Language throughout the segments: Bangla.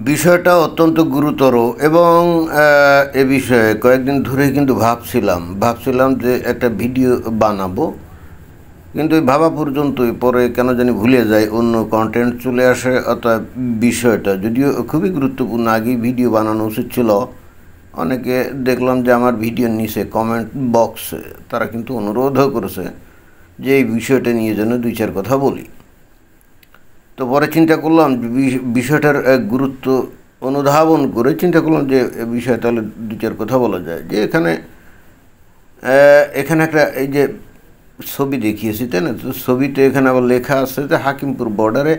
বিষয়টা অত্যন্ত গুরুতর এবং এ বিষয়ে কয়েকদিন ধরেই কিন্তু ভাবছিলাম যে একটা ভিডিও বানাবো, কিন্তু ভাবা পর্যন্তই পরে কেন জানি ভুলে যাই, অন্য কন্টেন্ট চলে আসে। অর্থাৎ বিষয়টা যদিও খুবই গুরুত্বপূর্ণ, আগেই ভিডিও বানানো উচিত ছিল। অনেকে দেখলাম যে আমার ভিডিওর নিচে কমেন্ট বক্সে তারা কিন্তু অনুরোধও করেছে যে এই বিষয়টা নিয়ে যেন দুই চার কথা বলি। তো পরে চিন্তা করলাম যে বিষয়টার গুরুত্ব অনুধাবন করে চিন্তা করলাম যে বিষয়ে তাহলে দু চার কথা বলা যায়। যে এখানে একটা এই যে ছবি দেখিয়েছি, তাই না? তো ছবিতে এখানে আবার লেখা আছে যে হাকিমপুর বর্ডারে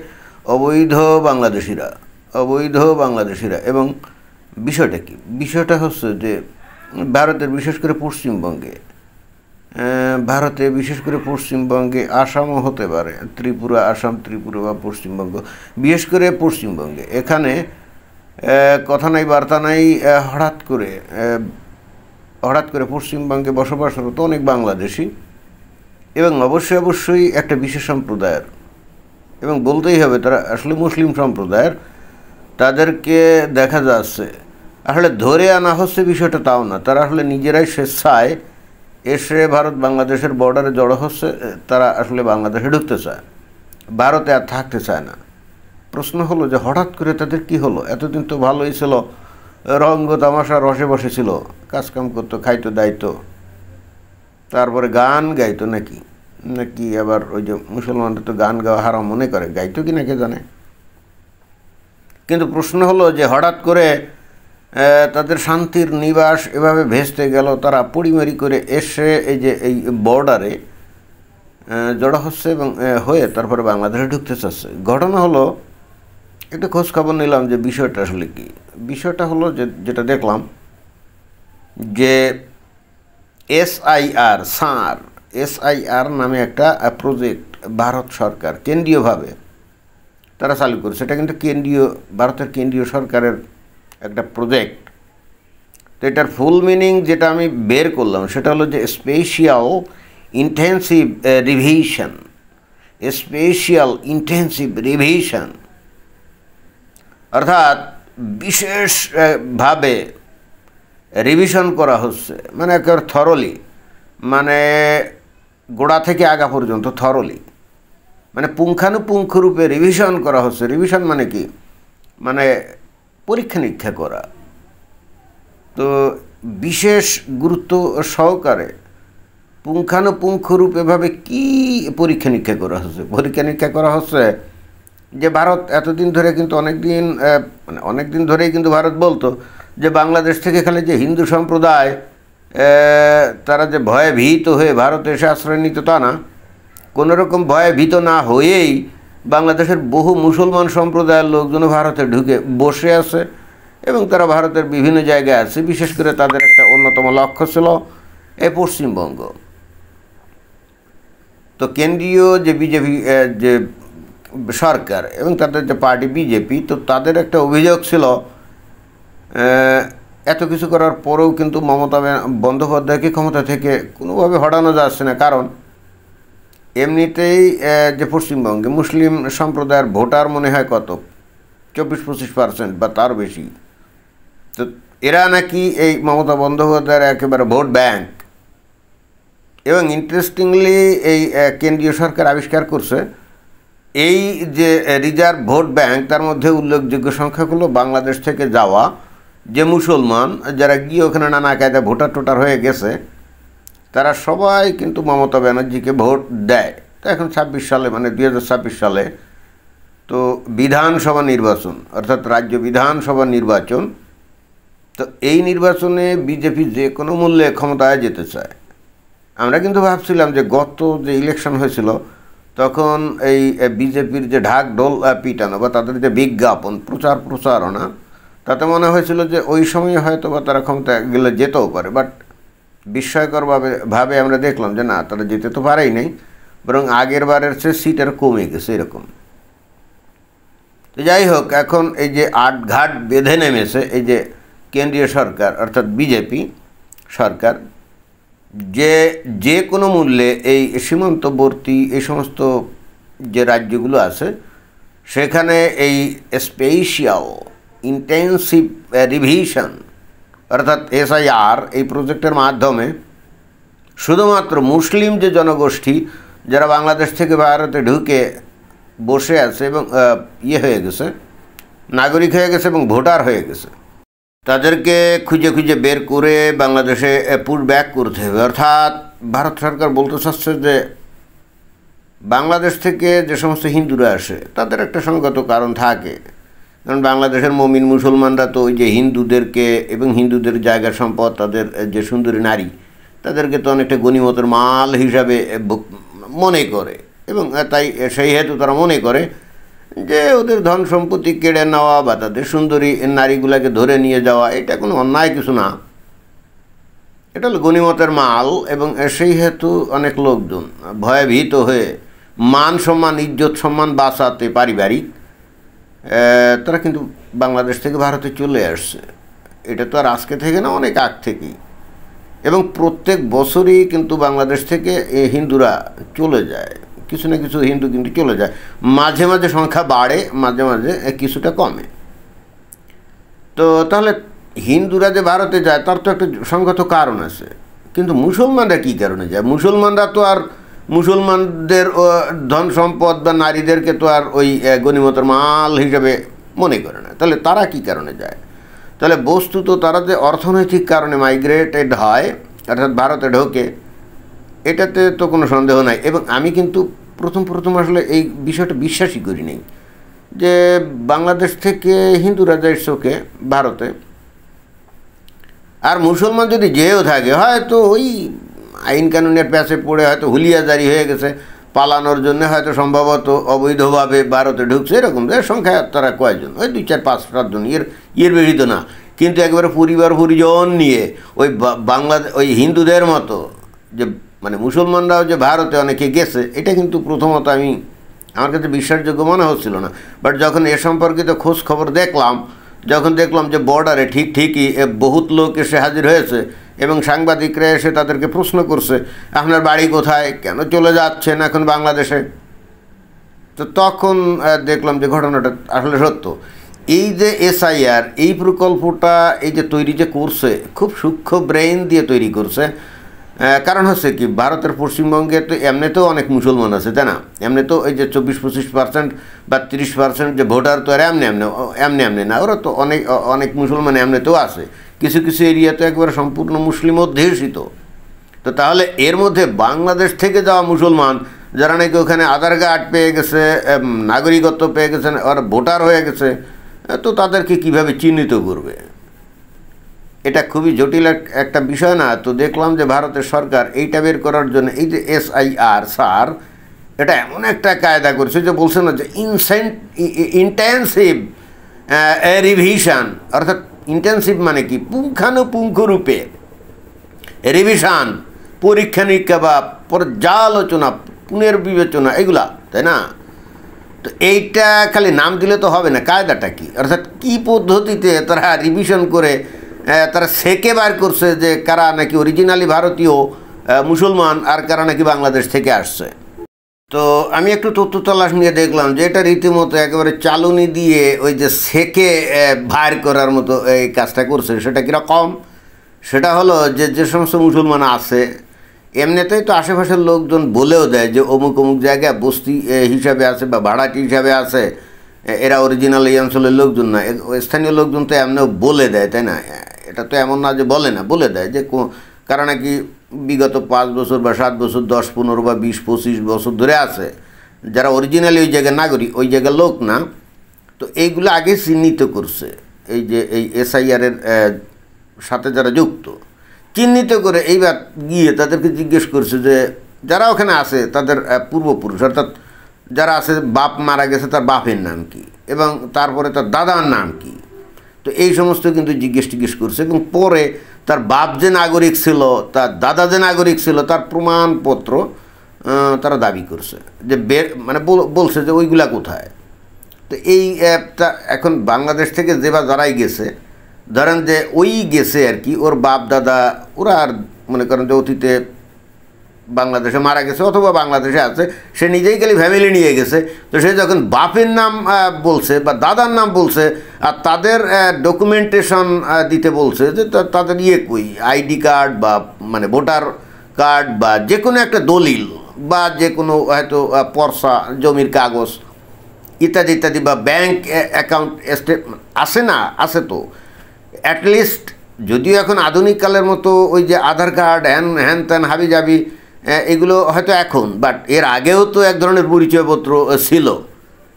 অবৈধ বাংলাদেশিরা। এবং বিষয়টা কি? বিষয়টা হচ্ছে যে ভারতের বিশেষ করে পশ্চিমবঙ্গে, বিশেষ করে পশ্চিমবঙ্গে, আসামও হতে পারে, আসাম ত্রিপুরা বা পশ্চিমবঙ্গ, বিশেষ করে পশ্চিমবঙ্গে এখানে কথা নাই বার্তা নাই হঠাৎ করে পশ্চিমবঙ্গে বসবাসরত অনেক বাংলাদেশি এবং অবশ্যই একটা বিশেষ সম্প্রদায়ের, এবং বলতেই হবে তারা আসলে মুসলিম সম্প্রদায়ের, তাদেরকে দেখা যাচ্ছে আসলে ধরে আনা হচ্ছে বিষয়টা তাও না, তারা আসলে নিজেরাই স্বেচ্ছায় এসে ভারত বাংলাদেশের বর্ডারে জড়ো হচ্ছে। তারা আসলে বাংলাদেশে ঢুকতে চায়, ভারতে আর থাকতে চায় না। প্রশ্ন হলো যে হঠাৎ করে তাদের কি হলো? এতদিন তো ভালোই ছিল, রঙ্গ তামাশা রসে বসেছিল, কাজকাম করতো, খাইতো দাইতো, তারপরে গান গাইতো নাকি আবার ওই যে মুসলমানরা তো গান গাওয়া হারাম মনে করে, গাইতো কি নাকি জানে। কিন্তু প্রশ্ন হলো যে হঠাৎ করে তাদের শান্তির নিবাস এভাবে ভেস্তে গেল, তারা পড়িমারি করে এসে এই বর্ডারে জড়ো হচ্ছে এবং হয়ে তারপরে বাংলাদেশে ঢুকতে চাচ্ছে। ঘটনা হলো, একটু খোঁজখবর নিলাম যে বিষয়টা আসলে কি। বিষয়টা হলো যেটা দেখলাম যে এসআইআর নামে একটা প্রজেক্ট ভারত সরকার কেন্দ্রীয়ভাবে তারা চালু করেছে। এটা কিন্তু ভারতের কেন্দ্রীয় সরকারের একটা প্রজেক্ট। তো এটার ফুল মিনিং যেটা আমি বের করলাম সেটা হলো যে স্পেশাল ইন্টেন্সিভ রিভিশন, অর্থাৎ বিশেষভাবে রিভিশন করা হচ্ছে, মানে একেবারে থরলি, মানে গোড়া থেকে আগা পর্যন্ত থরলি, মানে পুঙ্খানুপুঙ্খরূপে রিভিশন করা হচ্ছে। রিভিশন মানে কি? মানে পরীক্ষা নিরীক্ষা করা। তো বিশেষ গুরুত্ব সহকারে পুঙ্খানুপুঙ্খরূপে ভাবে কি পরীক্ষা নিরীক্ষা করা হচ্ছে যে ভারত এতদিন ধরে কিন্তু অনেক দিন ধরেই কিন্তু ভারত বলতো যে বাংলাদেশ থেকে খালি যে হিন্দু সম্প্রদায় তারা যে ভয়ে ভীত হয়ে ভারতে এসে আশ্রয় নিত তা না, কোনোরকম ভয়ে ভীত না হয়েই বাংলাদেশের বহু মুসলমান সম্প্রদায়ের লোকজন ভারতে ঢুকে বসে আছে এবং তারা ভারতের বিভিন্ন জায়গায় আছে। বিশেষ করে তাদের একটা অন্যতম লক্ষ্য ছিল এই পশ্চিমবঙ্গ। তো কেন্দ্রীয় যে বিজেপি যে সরকার এবং তাদের যে পার্টি বিজেপি, তো তাদের একটা অভিযোগ ছিল এত কিছু করার পরেও কিন্তু মমতা বন্দ্যোপাধ্যায়কে ক্ষমতা থেকে কোনোভাবে হটানো যাচ্ছে না। কারণ এমনিতেই যে পশ্চিমবঙ্গে মুসলিম সম্প্রদায়ের ভোটার মনে হয় কত 24-25% বা তার বেশি। তো এরা নাকি এই মমতা বন্দ্যোপাধ্যায়ের একেবারে ভোট ব্যাংক। এবং ইন্টারেস্টিংলি এই কেন্দ্রীয় সরকার আবিষ্কার করছে এই যে রিজার্ভ ভোট ব্যাংক, তার মধ্যে উল্লেখযোগ্য সংখ্যাগুলো বাংলাদেশ থেকে যাওয়া যে মুসলমান যারা গিয়ে ওখানে নানা কায়দা ভোটার হয়ে গেছে, তারা সবাই কিন্তু মমতা ব্যানার্জিকে ভোট দেয়। তো এখন 26 সালে, মানে 2026 সালে তো বিধানসভা নির্বাচন, অর্থাৎ রাজ্য বিধানসভা নির্বাচন। তো এই নির্বাচনে বিজেপি যে কোনো মূল্যে ক্ষমতায় যেতে চায়। আমরা কিন্তু ভাবছিলাম যে গত যে ইলেকশন হয়েছিল তখন এই বিজেপির যে ঢাক ঢোল পিটানো বা তাদের যে বিজ্ঞাপন প্রচারণা, তাতে মনে হয়েছিল যে ওই সময় হয়তো বা তারা ক্ষমতায় গেলে যেতেও পারে। বাট বিস্ময়করভাবে আমরা দেখলাম যে না, তারা যেতে তো পারেই নাই, বরং আগের বারের চেয়ে সিট আর কমে গেছে এরকম। তো যাই হোক, এখন এই যে আটঘাট বেঁধে নেমেছে এই যে কেন্দ্রীয় সরকার অর্থাৎ বিজেপি সরকার, যে যে কোনো মূল্যে এই সীমান্তবর্তী এই সমস্ত যে রাজ্যগুলো আছে সেখানে এই স্পেশিয়াল ইন্টেন্সিভ রিভিশন অর্থাৎ এসআইআর এই প্রজেক্টের মাধ্যমে শুধুমাত্র মুসলিম যে জনগোষ্ঠী যারা বাংলাদেশ থেকে ভারতে ঢুকে বসে আছে এবং হয়ে গেছে, নাগরিক হয়ে গেছে এবং ভোটার হয়ে গেছে, তাদেরকে খুঁজে খুঁজে বের করে বাংলাদেশে পুট ব্যাক করতে হবে। অর্থাৎ ভারত সরকার বলতে চাচ্ছে যে বাংলাদেশ থেকে যে সমস্ত হিন্দুরা আসে তাদের একটা সঙ্গত কারণ থাকে, কারণ বাংলাদেশের মমিন মুসলমানরা তো ওই যে হিন্দুদেরকে এবং হিন্দুদের জায়গা সম্পদ, তাদের যে সুন্দরী নারী, তাদেরকে তো অনেকটা গনিমতের মাল হিসাবে মনে করে, এবং তাই সেই হেতু তারা মনে করে যে ওদের ধন সম্পত্তি কেড়ে নেওয়া বা তাদের সুন্দরী নারীগুলোকে ধরে নিয়ে যাওয়া এটা কোনো অন্যায় কিছু না, এটা হলো গনিমতের মাল। এবং সেই হেতু অনেক লোকজন ভয়ভীত হয়ে মান সম্মান, ইজ্জত সম্মান বাঁচাতে পারিবারিক তারা কিন্তু বাংলাদেশ থেকে ভারতে চলে আসছে। এটা তো আর আজকে থেকে না, অনেক আগ থেকেই। এবং প্রত্যেক বছরই কিন্তু বাংলাদেশ থেকে হিন্দুরা চলে যায়, কিছু না কিছু হিন্দু কিন্তু চলে যায়, মাঝে মাঝে সংখ্যা বাড়ে, মাঝে মাঝে কিছুটা কমে। তো তাহলে হিন্দুরা যে ভারতে যায় তার তো একটা সংগত কারণ আছে, কিন্তু মুসলমানরা কী কারণে যায়? মুসলমানরা তো আর মুসলমানদের ধন সম্পদ বা নারীদেরকে তো আর ওই গনিমতের মাল হিসাবে মনে করে না, তাহলে তারা কী কারণে যায়? তাহলে বস্তুত তারা যে অর্থনৈতিক কারণে মাইগ্রেটেড হয়, অর্থাৎ ভারতে ঢোকে, এটাতে তো কোনো সন্দেহ নাই। এবং আমি কিন্তু প্রথম আসলে এই বিষয়টা বিশ্বাসই করি নাই যে বাংলাদেশ থেকে হিন্দুরা যায় শোকে ভারতে, আর মুসলমান যদি যেও থাকে হয়তো ওই আইন কানুনের প্যাসে পড়ে হয়তো হুলিয়া জারি হয়ে গেছে, পালানোর জন্য হয়তো সম্ভবত অবৈধভাবে ভারতে ঢুকছে, এরকম সংখ্যা তারা কয়েকজন, ওই 2, 4, 5, 7 জন, এর বেশি তো না। কিন্তু একবারে পরিজন নিয়ে ওই ওই হিন্দুদের মতো যে মানে মুসলমানরাও যে ভারতে অনেকে গেছে, এটা কিন্তু প্রথমত আমার কাছে বিশ্বাসযোগ্য মনে হচ্ছিল না। বাট যখন এ সম্পর্কিত খোঁজ খবর দেখলাম, যখন দেখলাম যে বর্ডারে ঠিকই বহুত লোক এসে হাজির হয়েছে এবং সাংবাদিকরা এসে তাদেরকে প্রশ্ন করছে, আপনার বাড়ি কোথায়, কেন চলে যাচ্ছেন এখন বাংলাদেশে, তো তখন দেখলাম যে ঘটনাটা আসলে সত্য। এই যে এসআইআর এই প্রকল্পটা এই যে তৈরি যে করছে, খুব সূক্ষ্ম ব্রেইন দিয়ে তৈরি করছে। কারণ হচ্ছে কি, ভারতের পশ্চিমবঙ্গে তো এমনিতেও অনেক মুসলমান আছে, তাই না? এমনি তো এই যে 24-25% বা 30% যে ভোটার তো আর এমনি না, ওরা তো অনেক মুসলমান এমনিতেও আছে, কিছু কিছু এরিয়াতে একবারে সম্পূর্ণ মুসলিম অধ্যুষিত। তো তাহলে এর মধ্যে বাংলাদেশ থেকে যাওয়া মুসলমান যারা নাকি ওখানে আধার কার্ড পেয়ে গেছে, নাগরিকত্ব পেয়ে গেছেন, আর ভোটার হয়ে গেছে, তো তাদেরকে কিভাবে চিহ্নিত করবে? এটা খুবই জটিল একটা বিষয় না? তো দেখলাম যে ভারতের সরকার এইটা বের করার জন্য এই যে এসআইআর স্যার, এটা এমন একটা কায়দা করছে যে বলছে না যে ইন্টেন্সিভ রিভিশন, অর্থাৎ ইন্টেন্সিভ মানে কি, পুঙ্খানুপুঙ্খরূপে রিভিশন, পরীক্ষা নিরীক্ষা বা পর্যালোচনা, পুনর্বিবেচনা, এগুলা, তাই না? তো এইটা খালি নাম দিলে তো হবে না, কায়দাটা কি, অর্থাৎ কী পদ্ধতিতে তারা রিভিশন করে তারা সেকে বার করছে যে কারা নাকি অরিজিনালি ভারতীয় মুসলমান আর কারা নাকি বাংলাদেশ থেকে আসছে। তো আমি একটু তথ্য তলাশ নিয়ে দেখলাম যে এটা রীতিমতো একেবারে চালুনি দিয়ে ওই যে সেকে ভার করার মতো এই কাজটা করছে। সেটা কীরকম? সেটা হলো যে সমস্ত মুসলমান আছে, এমনিতেই তো আশেপাশের লোকজন বলেও দেয় যে অমুক অমুক জায়গায় বস্তি হিসাবে আছে বা ভাড়াটি হিসাবে আছে, এরা অরিজিনাল এই অঞ্চলের লোকজন না, স্থানীয় লোকজন তো এমনিও বলে দেয়, তাই না? এটা তো এমন না যে বলে না, বলে দেয় যে কারা নাকি বিগত 5 বছর বা 7 বছর, 10, 15 বা 20, 25 বছর ধরে আছে, যারা অরিজিনালি ওই জায়গার নাগরিক, ওই জায়গার লোক না। তো এইগুলো আগে চিহ্নিত করছে, এই যে এই এসআইআরের সাথে যারা যুক্ত, চিহ্নিত করে এইবার গিয়ে তাদেরকে জিজ্ঞেস করছে যে যারা ওখানে আছে তাদের পূর্বপুরুষ, অর্থাৎ যারা আছে বাপ মারা গেছে তার বাপের নাম কি এবং তারপরে তার দাদার নাম কি, তো এই সমস্ত কিন্তু জিজ্ঞেস করছে। এবং পরে তার বাপ যে নাগরিক ছিল, তার দাদা যে নাগরিক ছিল, তার প্রমাণপত্র তারা দাবি করছে যে মানে বলছে যে ওইগুলা কোথায়। তো এই অ্যাপটা এখন বাংলাদেশ থেকে যারাই গেছে, ধরেন যে ওই গেছে আর কি, ওর বাপ দাদা, ওরা আর মনে করেন যে অতীতে বাংলাদেশে মারা গেছে অথবা বাংলাদেশে আছে, সে নিজেই খালি ফ্যামিলি নিয়ে গেছে। তো সে যখন বাপের নাম বলছে বা দাদার নাম বলছে আর তাদের ডকুমেন্টেশন দিতে বলছে যে তাদের কই আইডি কার্ড বা মানে ভোটার কার্ড বা যে কোনো একটা দলিল বা যে কোনো হয়তো পর্সা জমির কাগজ ইত্যাদি ইত্যাদি বা ব্যাংক অ্যাকাউন্ট স্টেটমেন্ট আছে না, আছে তো অ্যাটলিস্ট, যদিও এখন আধুনিক কালের মতো ওই যে আধার কার্ড হ্যান ত্যান হাবি জাবি এগুলো হয়তো এখন, বাট এর আগেও তো এক ধরনের পরিচয়পত্র ছিল।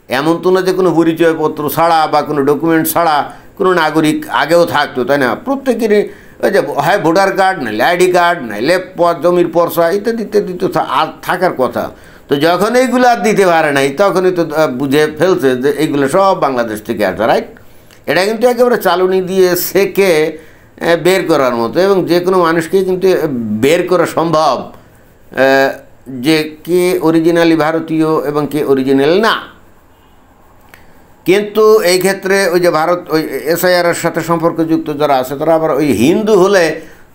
এমন তো না যে কোনো পরিচয়পত্র ছাড়া বা কোনো ডকুমেন্ট ছাড়া কোনো নাগরিক আগেও থাকতো, তাই না? প্রত্যেকেরই ওই যে হয় ভোটার কার্ড নাইলে আইডি কার্ড নাইলে জমির পর্সা ইত্যাদি ইত্যাদি তো থাকার কথা। তো যখন এইগুলো আর দিতে পারে নাই তখনই তো বুঝে ফেলছে যে এইগুলো সব বাংলাদেশ থেকে আসে, রাইট? এটা কিন্তু একেবারে চালুনি দিয়ে সেকে বের করার মতো, এবং যে কোনো মানুষকেই কিন্তু বের করা সম্ভব যে কে অরিজিনালি ভারতীয় এবং কে অরিজিনাল না। কিন্তু এই ক্ষেত্রে ওই যে ভারত ওই এসআইআরের সাথে সম্পর্কযুক্ত যারা আছে তারা আবার ওই হিন্দু হলে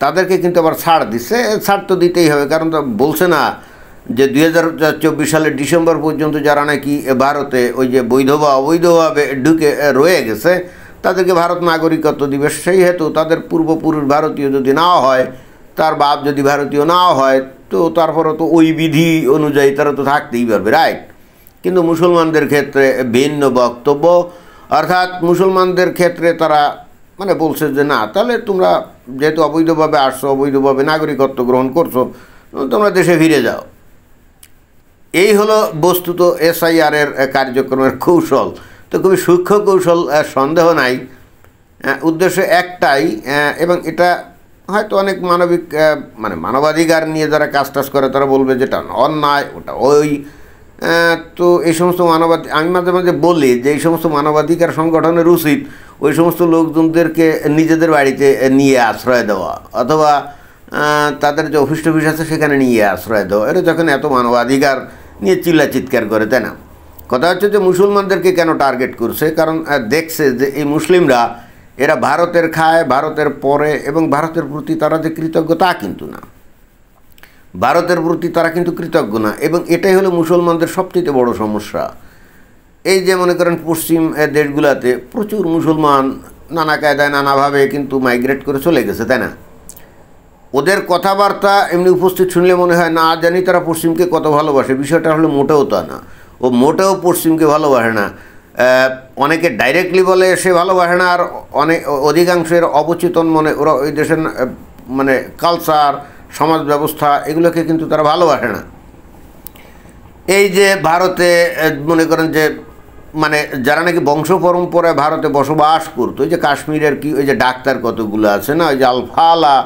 তাদেরকে কিন্তু আবার ছাড় দিচ্ছে। ছাড় তো দিতেই হবে, কারণ তো বলছে না যে 2024 সালের ডিসেম্বর পর্যন্ত যারা নাকি ভারতে ওই যে বৈধ বা অবৈধভাবে ঢুকে রয়ে গেছে তাদেরকে ভারত নাগরিকত্ব দিবে। সেই হেতু তাদের পূর্বপুরুষ ভারতীয় যদি না হয়, তার বাপ যদি ভারতীয় না হয়, তো তারপরে তো ওই বিধি অনুযায়ী তারা তো থাকতেই পারবে, রাইট? কিন্তু মুসলমানদের ক্ষেত্রে ভিন্ন বক্তব্য, অর্থাৎ মুসলমানদের ক্ষেত্রে তারা মানে বলছে যে না, তাহলে তোমরা যেহেতু অবৈধভাবে আসছো, অবৈধভাবে নাগরিকত্ব গ্রহণ করছো, তোমরা দেশে ফিরে যাও। এই হলো বস্তুত এসআইআরের কার্যক্রমের কৌশল। তো খুবই সূক্ষ্ম কৌশল, সন্দেহ নাই। উদ্দেশ্য একটাই, এবং এটা হয়তো অনেক মানবিক মানে মানবাধিকার নিয়ে যারা কাজ টাজ করে তারা বলবে যেটা অন্যায়, ওটা ওই। তো এই সমস্ত আমি মাঝে মাঝে বলি যে এই সমস্ত মানবাধিকার সংগঠনের উচিত ওই সমস্ত লোকজনদেরকে নিজেদের বাড়িতে নিয়ে আশ্রয় দেওয়া, অথবা তাদের যে অফিস টফিস আছে সেখানে নিয়ে আশ্রয় দেওয়া। এরা যখন এত মানবাধিকার নিয়ে চিৎকার করে, তাই না? কথা হচ্ছে যে মুসলমানদেরকে কেন টার্গেট করছে, কারণ দেখছে যে এই মুসলিমরা এরা ভারতের খায়, ভারতের পরে, এবং ভারতের প্রতি তারা যে কৃতজ্ঞ তা কিন্তু না, ভারতের প্রতি তারা কিন্তু কৃতজ্ঞ না। এবং এটাই হলো মুসলমানদের সবচেয়ে বড় সমস্যা। এই যে মনে করেন পশ্চিম দেশগুলোতে প্রচুর মুসলমান নানা কায়দায় নানাভাবে কিন্তু মাইগ্রেট করে চলে গেছে, তাই না? ওদের কথাবার্তা এমনি উপস্থিত শুনলে মনে হয় না জানি তারা পশ্চিমকে কত ভালোবাসে। বিষয়টা হলো মোটেও তা না, ও মোটেও পশ্চিমকে ভালোবাসে না। অনেকে ডাইরেক্টলি বলে সে ভালোবাসে না, আর অধিকাংশের অবচেতন মনে ওরা ওই দেশের মানে কালচার, সমাজ ব্যবস্থা এগুলোকে কিন্তু তারা ভালোবাসে না। এই যে ভারতে মনে করেন যে মানে যারা নাকি বংশ পরম্পরায় ভারতে বসবাস করতো, ওই যে কাশ্মীরের কি ওই যে ডাক্তার কতগুলো আছে না, ওই যে আলফালা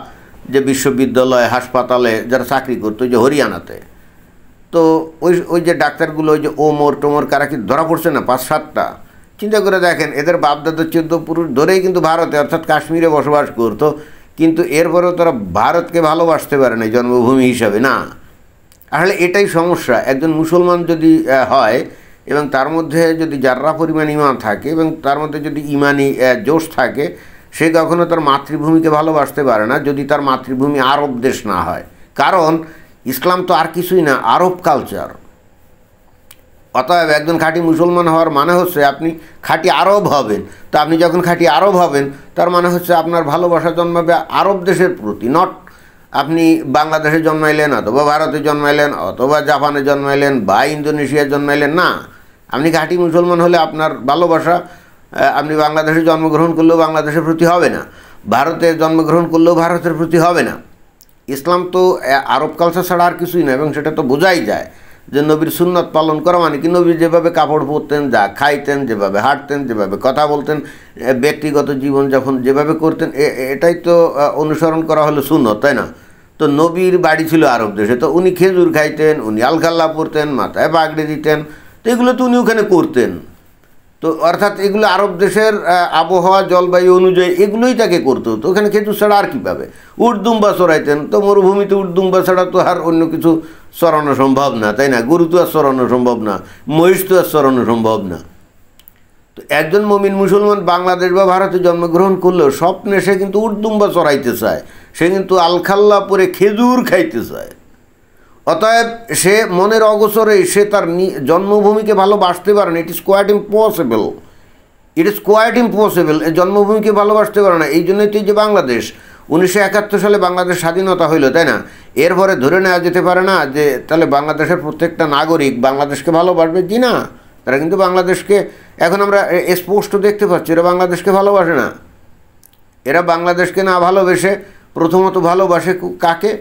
যে বিশ্ববিদ্যালয় হাসপাতালে যারা চাকরি করতো ওই যে হরিয়ানাতে, তো ওই যে ডাক্তারগুলো ওই যে ওমর টোমর কারা কি ধরা পড়ছে না 5-7টা। চিন্তা করে দেখেন, এদের বাপদাদা 14 পুরুষ ধরেই কিন্তু ভারতে অর্থাৎ কাশ্মীরে বসবাস করতো, কিন্তু এরপরেও তারা ভারতকে ভালোবাসতে পারে না জন্মভূমি হিসাবে। না, আসলে এটাই সমস্যা। একজন মুসলমান যদি হয় এবং তার মধ্যে যদি যার্রা পরিমাণ ইমান থাকে এবং তার মধ্যে যদি ইমানি জোশ থাকে, সে কখনো তার মাতৃভূমিকে ভালোবাসতে পারে না যদি তার মাতৃভূমি আরব দেশ না হয়। কারণ ইসলাম তো আর কিছুই না, আরব কালচার। অতএব একজন খাঁটি মুসলমান হওয়ার মানে হচ্ছে আপনি খাঁটি আরব হবেন। তো আপনি যখন খাঁটি আরব হবেন তার মানে হচ্ছে আপনার ভালোবাসা জন্মাবে আরব দেশের প্রতি, নট আপনি বাংলাদেশে জন্মাইলেন অথবা ভারতে জন্মাইলেন অথবা জাপানে জন্মাইলেন বা ইন্দোনেশিয়ায় জন্মাইলেন। না, আপনি খাঁটি মুসলমান হলে আপনার ভালোবাসা আপনি বাংলাদেশে জন্মগ্রহণ করলেও বাংলাদেশের প্রতি হবে না, ভারতে জন্মগ্রহণ করলেও ভারতের প্রতি হবে না। ইসলাম তো আরব কালচার ছাড়া আর কিছুই না, এবং সেটা তো বোঝাই যায় যে নবীর সুন্নত পালন করা মানে কি, নবী যেভাবে কাপড় পরতেন, যা খাইতেন, যেভাবে হাঁটতেন, যেভাবে কথা বলতেন, ব্যক্তিগত জীবনযাপন যেভাবে করতেন, এটাই তো অনুসরণ করা হলো সুন্নত, তাই না? তো নবীর বাড়ি ছিল আরব দেশে, তো উনি খেজুর খাইতেন, উনি আলখাল্লা পরতেন, মাথায় পাগড়ি দিতেন, তো এগুলো তো উনি ওখানে করতেন। তো অর্থাৎ এগুলো আরব দেশের আবহাওয়া জলবায়ু অনুযায়ী এগুলোই তাকে করতে হতো। ওখানে খেজুর ছাড়া আর কী পাবে? উটদুম্বা চড়াইতেন, তো মরুভূমিতে উটদুম্বা ছাড়া তো আর অন্য কিছু চড়ানো সম্ভব না, তাই না? গরু তো আর চড়ানো সম্ভব না, মহিষ তো আর চড়ানো সম্ভব না। তো একজন মুমিন মুসলমান বাংলাদেশ বা ভারতে জন্মগ্রহণ করলেও স্বপ্নে সে কিন্তু উটদুম্বা চড়াইতে চায়, সে কিন্তু আলখাল্লা পরে খেজুর খাইতে চায়। অতএব সে মনের অগোচরে সে তার জন্মভূমিকে ভালোবাসতে পারে না। ইট ইজ কোয়াইট ইম্পসিবল, জন্মভূমিকে ভালোবাসতে পারে না। এই জন্যই তো এই যে বাংলাদেশ 1971 সালে বাংলাদেশ স্বাধীনতা হইল, তাই না? এরপরে ধরে নেওয়া যেতে পারে না যে তাহলে বাংলাদেশের প্রত্যেকটা নাগরিক বাংলাদেশকে ভালোবাসবে। জি না, তারা কিন্তু বাংলাদেশকে এখন আমরা স্পষ্ট দেখতে পাচ্ছি এরা বাংলাদেশকে ভালোবাসে না। এরা বাংলাদেশকে না ভালোবেসে প্রথমত ভালোবাসে কাকে?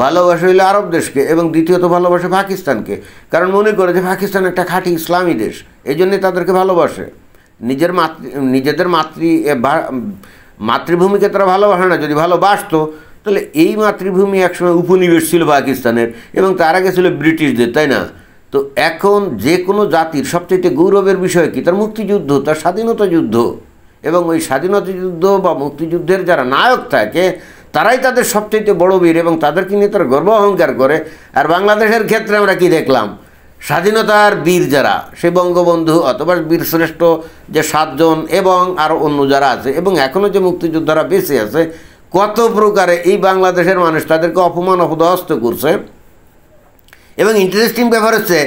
ভালোবাসে হইলে আরব দেশকে, এবং দ্বিতীয়ত ভালোবাসে পাকিস্তানকে। কারণ মনে করে যে পাকিস্তান একটা খাঁটি ইসলামী দেশ, এই জন্যে তাদেরকে ভালোবাসে। নিজেদের মাতৃভূমিকে তারা ভালোবাসে না। যদি ভালোবাসতো তাহলে এই মাতৃভূমি একসময় উপনিবেশ ছিল পাকিস্তানের, এবং তার আগে ছিল ব্রিটিশদের, তাই না? তো এখন যে কোনো জাতির সবচেয়ে গৌরবের বিষয় কি? তার মুক্তিযুদ্ধ, তার স্বাধীনতা যুদ্ধ। এবং ওই স্বাধীনতা যুদ্ধ বা মুক্তিযুদ্ধের যারা নায়ক থাকে তারাই তাদের সবচেয়ে বড় বীর, এবং তাদেরকে নিয়ে তারা গর্ব অহংকার করে। আর বাংলাদেশের ক্ষেত্রে আমরা কি দেখলাম? স্বাধীনতার বীর যারা, সে বঙ্গবন্ধু অথবা বীরশ্রেষ্ঠ যে 7 জন এবং আরও অন্য যারা আছে, এবং এখনও যে মুক্তিযোদ্ধারা বেঁচে আছে, কত প্রকারে এই বাংলাদেশের মানুষ তাদেরকে অপমান অপদস্থ করছে। এবং ইন্টারেস্টিং ব্যাপার হচ্ছে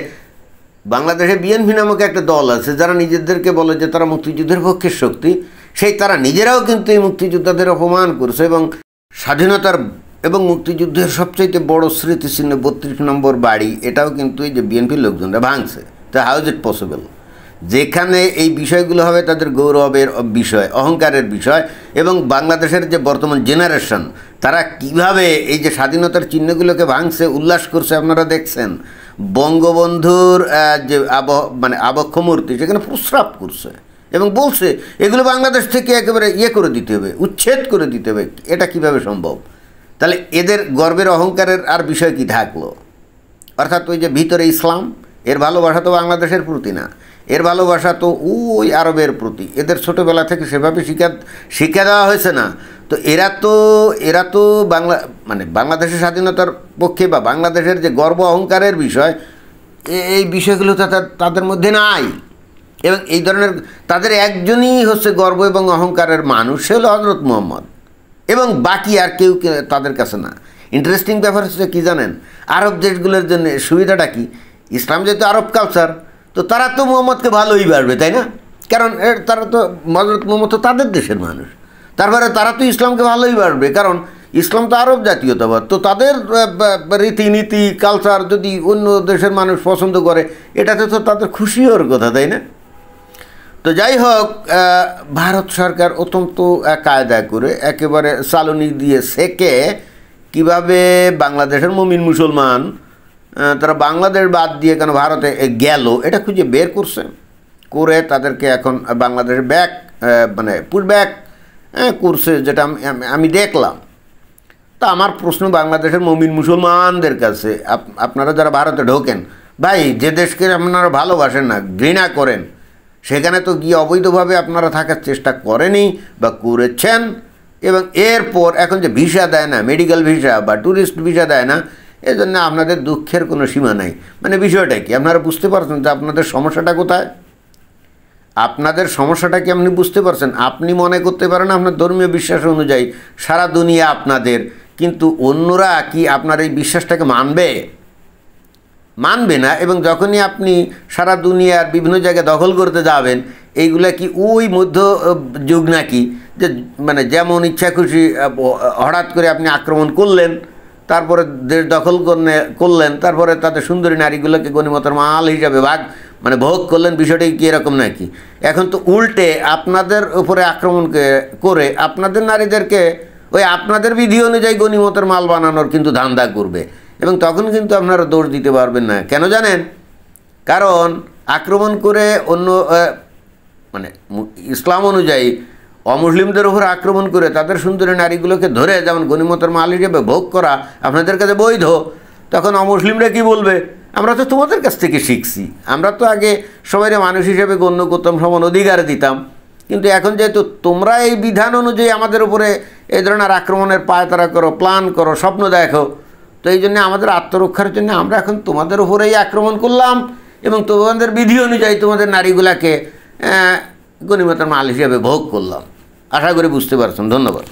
বাংলাদেশে বিএনপি নামক একটা দল আছে যারা নিজেদেরকে বলে যে তারা মুক্তিযুদ্ধের পক্ষের শক্তি, সেই তারা নিজেরাও কিন্তু এই মুক্তিযোদ্ধাদের অপমান করছে। এবং স্বাধীনতার এবং মুক্তিযুদ্ধের সবচাইতে বড় স্মৃতিচিহ্ন 32 নম্বর বাড়ি, এটাও কিন্তু এই যে বিএনপির লোকজনরা ভাঙছে। তো হাউ ইজ ইট পসিবল? যেখানে এই বিষয়গুলো হবে তাদের গৌরবের বিষয়, অহংকারের বিষয়, এবং বাংলাদেশের যে বর্তমান জেনারেশন তারা কিভাবে এই যে স্বাধীনতার চিহ্নগুলোকে ভাঙছে, উল্লাস করছে, আপনারা দেখছেন। বঙ্গবন্ধুর যে আবক্ষ মূর্তি সেখানে প্রস্রাব করছে এবং বলছে এগুলো বাংলাদেশ থেকে একেবারে করে দিতে হবে, উচ্ছেদ করে দিতে হবে। এটা কিভাবে সম্ভব? তাহলে এদের গর্বের অহংকারের আর বিষয় কি থাকলো? অর্থাৎ ওই যে ভিতরে ইসলাম, এর ভালোবাসা তো বাংলাদেশের প্রতি না, এর ভালোবাসা তো ওই আরবের প্রতি। এদের ছোটোবেলা থেকে সেভাবে শিক্ষা দেওয়া হয়েছে না। তো এরা তো বাংলাদেশের স্বাধীনতার পক্ষে বা বাংলাদেশের যে গর্ব অহংকারের বিষয়, এই বিষয়গুলো তাদের মধ্যে নাই। এবং এই ধরনের তাদের একজনই হচ্ছে গর্ব এবং অহংকারের মানুষ, সে হলো হযরত মুহাম্মদ, এবং বাকি আর কেউ তাদের কাছে না। ইন্টারেস্টিং ব্যাপার হচ্ছে কি জানেন? আরব দেশগুলোর জন্য সুবিধাটা কি? ইসলাম যেহেতু আরব কালচার, তো তারা তো মুহাম্মদকে ভালোই বাসবে, তাই না? কারণ তারা তো হযরত মুহাম্মদ তো তাদের দেশের মানুষ, তারপরে তারা তো ইসলামকে ভালোই বাসবে, কারণ ইসলাম তো আরব জাতীয়তাবাদ। তো তাদের রীতিনীতি কালচার যদি অন্য দেশের মানুষ পছন্দ করে, এটাতে তো তাদের খুশি হওয়ার কথা, তাই না? তো যাই হোক, ভারত সরকার অত্যন্ত কায়দা করে একেবারে চালনি দিয়ে সেকে কিভাবে বাংলাদেশের মুমিন মুসলমান তারা বাংলাদেশ বাদ দিয়ে কেন ভারতে গেল এটা খুঁজে বের করছে, করে তাদেরকে এখন বাংলাদেশ ব্যাক পুশ ব্যাক করছে, যেটা আমি দেখলাম। তা আমার প্রশ্ন বাংলাদেশের মুমিন মুসলমানদের কাছে, আপনারা যারা ভারতে ঢোকেন, ভাই যে দেশকে আপনারা ভালোবাসেন না, ঘৃণা করেন, সেখানে তো গিয়ে অবৈধভাবে আপনারা থাকার চেষ্টা করেনি বা করেছেন। এবং এরপর এখন যে ভিসা দেয় না, মেডিকেল ভিসা বা ট্যুরিস্ট ভিসা দেয় না, এজন্য আপনাদের দুঃখের কোনো সীমা নাই। বিষয়টা কি আপনারা বুঝতে পারছেন যে আপনাদের সমস্যাটা কোথায়? আপনাদের সমস্যাটা কি আপনি বুঝতে পারছেন? আপনি মনে করতে পারেন আপনার ধর্মীয় বিশ্বাস অনুযায়ী সারা দুনিয়া আপনাদের, কিন্তু অন্যরা কি আপনার এই বিশ্বাসটাকে মানবে না। এবং যখনই আপনি সারা দুনিয়ার বিভিন্ন জায়গায় দখল করতে যাবেন, এইগুলা কি ওই মধ্য যুগ নাকি যে যেমন ইচ্ছা খুশি হঠাৎ করে আপনি আক্রমণ করলেন, তারপরে দেশ দখল করলেন, তারপরে তাদের সুন্দরী নারীগুলোকে গনিমতের মাল হিসাবে ভোগ করলেন? বিষয়টা কি এরকম নাকি? এখন তো উল্টে আপনাদের উপরে আক্রমণ করে আপনাদের নারীদেরকে ওই আপনাদের বিধি অনুযায়ী গনিমতের মাল বানানোর কিন্তু ধান্দা করবে। এবং তখন কিন্তু আপনারা দোষ দিতে পারবেন না। কেন জানেন? কারণ আক্রমণ করে অন্য ইসলাম অনুযায়ী অমুসলিমদের উপর আক্রমণ করে তাদের সুন্দরী নারীগুলোকে ধরে যেমন গনিমতের মাল হিসেবে ভোগ করা আপনাদের কাছে বৈধ, তখন অমুসলিমরা কি বলবে? আমরা তো তোমাদের কাছ থেকে শিখছি, আমরা তো আগে সবাই মানুষ হিসেবে গণ্য করতাম, সমান অধিকার দিতাম, কিন্তু এখন যেহেতু তোমরা এই বিধান অনুযায়ী আমাদের উপরে এই ধরনের আক্রমণের পায়তারা করো, প্ল্যান করো, স্বপ্ন দেখো, তো এই জন্য আমাদের আত্মরক্ষার জন্য আমরা এখন তোমাদের উপরেই আক্রমণ করলাম এবং তোমাদের বিধি অনুযায়ী তোমাদের নারীগুলাকে গনিমতের মাল হিসেবে ভোগ করলাম। আশা করি বুঝতে পারছেন। ধন্যবাদ।